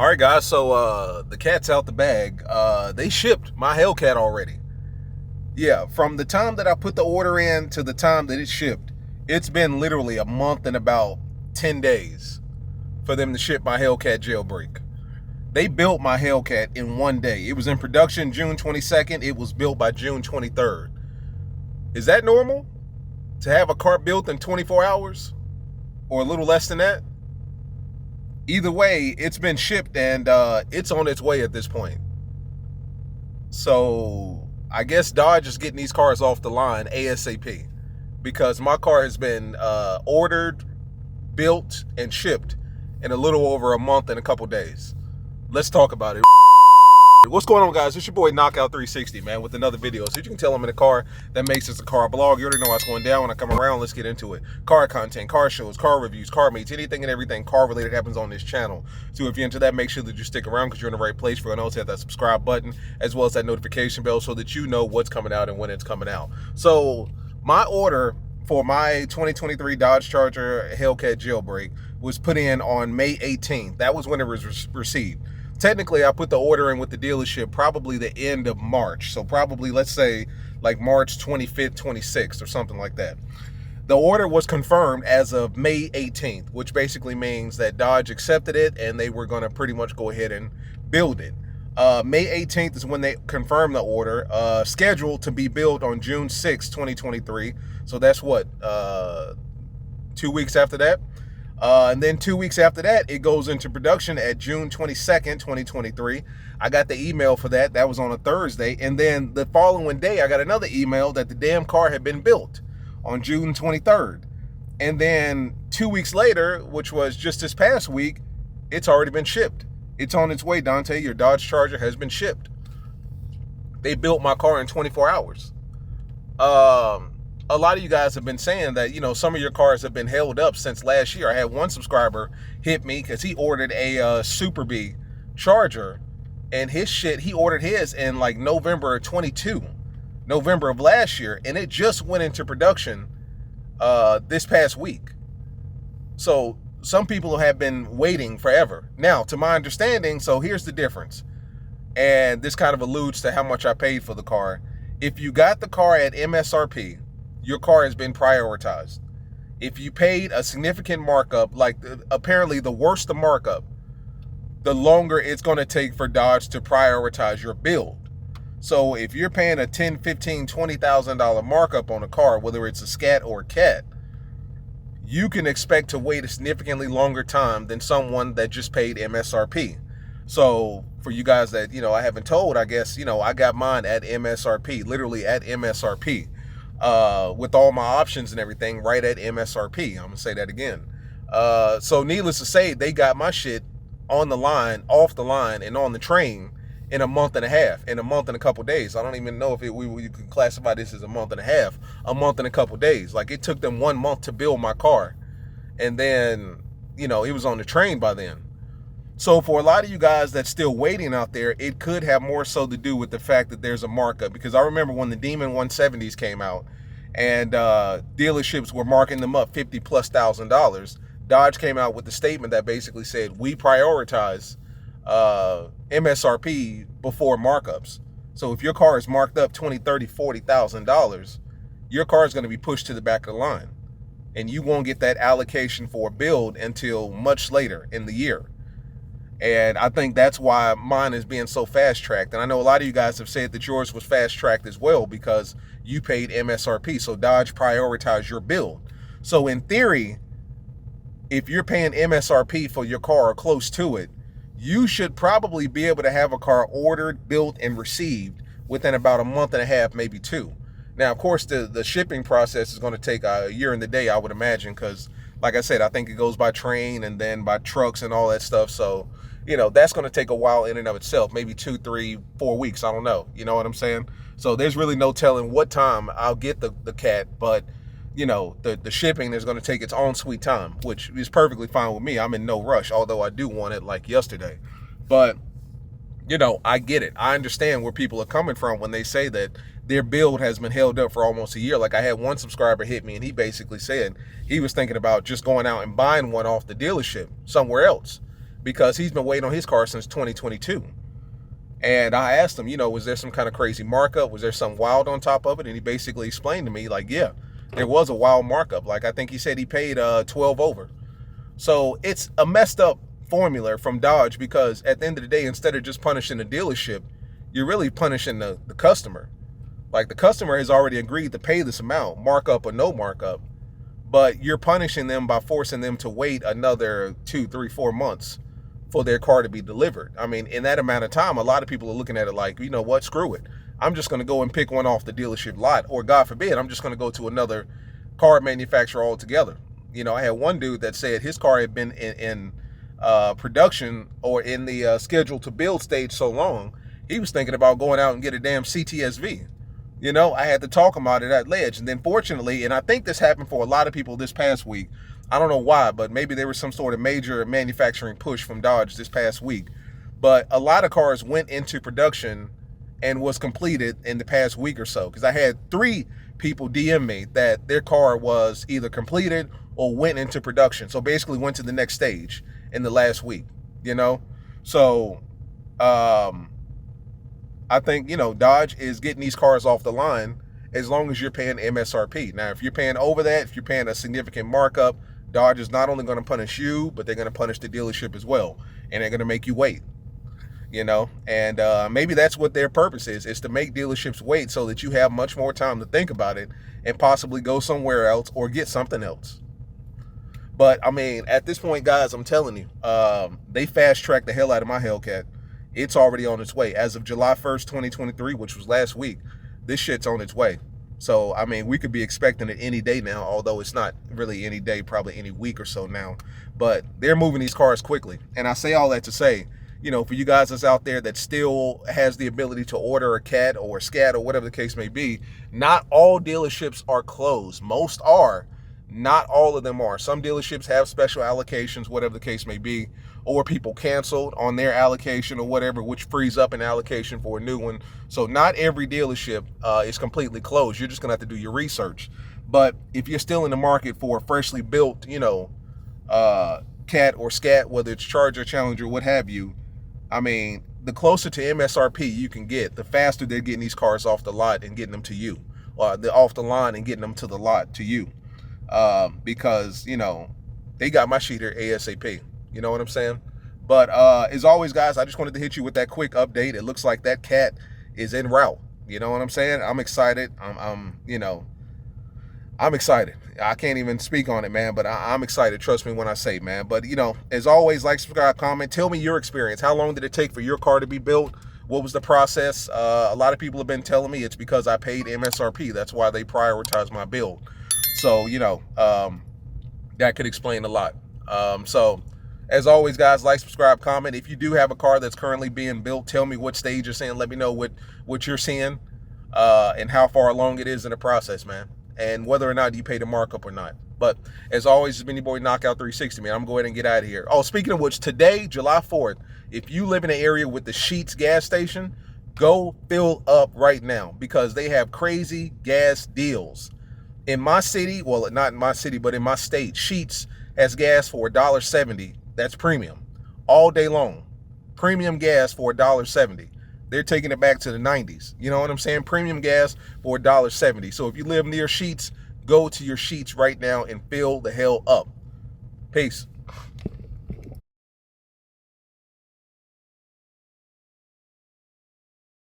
All right, guys. So the cat's out the bag. They shipped my Hellcat already. Yeah, from the time that I put the order in to the time that it shipped, it's been literally a month and about 10 days for them to ship my Hellcat Jailbreak. They built my Hellcat in one day. It was in production June 22nd. It was built by June 23rd. Is that normal? To have a car built in 24 hours? Or a little less than that? Either way, it's been shipped and it's on its way at this point. So I guess Dodge is getting these cars off the line ASAP, because my car has been ordered, built, and shipped in a little over a month and a couple days. Let's talk about it. What's going on, guys? It's your boy Knockout360, man, with another video. So you can tell I'm in a car that makes this a car blog. You already know what's going down when I come around. Let's get into it. Car content, car shows, car reviews, car meets, anything and everything car related happens on this channel. So if you're into that, make sure that you stick around, because you're in the right place. For you to hit that subscribe button as well as that notification bell so that you know what's coming out and when it's coming out. So my order for my 2023 Dodge Charger Hellcat Jailbreak was put in on May 18th. That was when it was received. Technically, I put the order in with the dealership probably the end of March. So probably, let's say, like March 25th, 26th, or something like that. The order was confirmed as of May 18th, which basically means that Dodge accepted it and they were going to pretty much go ahead and build it. May 18th is when they confirmed the order, scheduled to be built on June 6th, 2023. So that's what, 2 weeks after that? And then 2 weeks after that, it goes into production at June 22nd, 2023. I got the email for that. That was on a Thursday. And then the following day, I got another email that the damn car had been built on June 23rd. And then 2 weeks later, which was just this past week, it's already been shipped. It's on its way, Dante. Your Dodge Charger has been shipped. They built my car in 24 hours. A lot of you guys have been saying that, you know, some of your cars have been held up since last year. I had one subscriber hit me because he ordered a Super B Charger, and he ordered his in like November 22, November of last year, and it just went into production this past week. So some people have been waiting forever. Now, to my understanding, so here's the difference, and this kind of alludes to how much I paid for the car. If you got the car at MSRP, your car has been prioritized. If you paid a significant markup, like apparently the worse the markup, the longer it's going to take for Dodge to prioritize your build. So if you're paying a $10,000, $15,000, $20,000 markup on a car, whether it's a Scat or a Cat, you can expect to wait a significantly longer time than someone that just paid MSRP. So for you guys that, you know, I haven't told, I guess, you know, I got mine at MSRP, literally at MSRP. With all my options and everything right at MSRP. I'm gonna say that again. So needless to say, they got my shit on the line, off the line, and on the train in a month and a half, in a month and a couple days. I don't even know if you can classify this as a month and a half, a month and a couple days. Like, it took them 1 month to build my car, and then, you know, it was on the train by then. So for a lot of you guys that's still waiting out there, it could have more so to do with the fact that there's a markup. Because I remember when the Demon 170s came out and dealerships were marking them up $50,000+. Dodge came out with the statement that basically said, we prioritize MSRP before markups. So if your car is marked up $20,000, $30,000, $40,000, your car is going to be pushed to the back of the line. And you won't get that allocation for a build until much later in the year. And I think that's why mine is being so fast-tracked. And I know a lot of you guys have said that yours was fast-tracked as well because you paid MSRP. So Dodge prioritized your build. So in theory, if you're paying MSRP for your car or close to it, you should probably be able to have a car ordered, built, and received within about a month and a half, maybe 2. Now, of course, the shipping process is going to take a year and a day, I would imagine, because, like I said, I think it goes by train and then by trucks and all that stuff. So, you know, that's going to take a while in and of itself, maybe 2, 3, 4 weeks. I don't know. You know what I'm saying? So there's really no telling what time I'll get the Cat, but, you know, the shipping is going to take its own sweet time, which is perfectly fine with me. I'm in no rush, although I do want it like yesterday. But, you know, I get it. I understand where people are coming from when they say that their build has been held up for almost a year. Like, I had one subscriber hit me and he basically said he was thinking about just going out and buying one off the dealership somewhere else, because he's been waiting on his car since 2022. And I asked him, was there some kind of crazy markup? Was there something wild on top of it? And he basically explained to me, like, yeah, there was a wild markup. Like, I think he said he paid 12 over. So it's a messed up formula from Dodge, because at the end of the day, instead of just punishing the dealership, you're really punishing the customer. Like, the customer has already agreed to pay this amount, markup or no markup, but you're punishing them by forcing them to wait another 2, 3, 4 months for their car to be delivered. I mean, in that amount of time, a lot of people are looking at it like, you know what, screw it. I'm just going to go and pick one off the dealership lot, or God forbid, I'm just going to go to another car manufacturer altogether. I had one dude that said his car had been in production or in the schedule to build stage so long, he was thinking about going out and get a damn CTSV. I had to talk him out of that ledge. And then fortunately, and I think this happened for a lot of people this past week, I don't know why, but maybe there was some sort of major manufacturing push from Dodge this past week. But a lot of cars went into production and was completed in the past week or so. Because I had 3 people DM me that their car was either completed or went into production. So basically went to the next stage in the last week, So I think, Dodge is getting these cars off the line as long as you're paying MSRP. Now, if you're paying over that, if you're paying a significant markup, Dodge is not only going to punish you, but they're going to punish the dealership as well. And they're going to make you wait, And maybe that's what their purpose is to make dealerships wait so that you have much more time to think about it and possibly go somewhere else or get something else. But, I mean, at this point, guys, I'm telling you, they fast-tracked the hell out of my Hellcat. It's already on its way. As of July 1st, 2023, which was last week, this shit's on its way. So, I mean, we could be expecting it any day now, although it's not really any day, probably any week or so now. But they're moving these cars quickly. And I say all that to say, for you guys that's out there that still has the ability to order a CAT or a SCAT or whatever the case may be, not all dealerships are closed. Most are. Not all of them are. Some dealerships have special allocations, whatever the case may be, or people canceled on their allocation or whatever, which frees up an allocation for a new one. So not every dealership is completely closed. You're just going to have to do your research. But if you're still in the market for a freshly built, CAT or SCAT, whether it's Charger, Challenger, what have you, I mean, the closer to MSRP you can get, the faster they're getting these cars off the lot and getting them to you, or they're off the line and getting them to the lot to you. Because, they got my shit here ASAP. You know what I'm saying? But as always, guys, I just wanted to hit you with that quick update. It looks like that CAT is en route. You know what I'm saying? I'm excited. I'm excited. I can't even speak on it, man, but I'm excited. Trust me when I say, man. But, as always, like, subscribe, comment. Tell me your experience. How long did it take for your car to be built? What was the process? A lot of people have been telling me it's because I paid MSRP. That's why they prioritize my build. So, that could explain a lot. So, as always, guys, like, subscribe, comment. If you do have a car that's currently being built, tell me what stage you're seeing. Let me know what you're seeing and how far along it is in the process, man. And whether or not you pay the markup or not. But as always, it's been your boy Knockout 360, man. I'm going to go ahead and get out of here. Oh, speaking of which, today, July 4th, if you live in an area with the Sheetz gas station, go fill up right now because they have crazy gas deals. In my city, well, not in my city, but in my state, Sheetz has gas for $1.70. That's premium. All day long. Premium gas for $1.70. They're taking it back to the 90s. You know what I'm saying? Premium gas for $1.70. So if you live near Sheetz, go to your Sheetz right now and fill the hell up. Peace.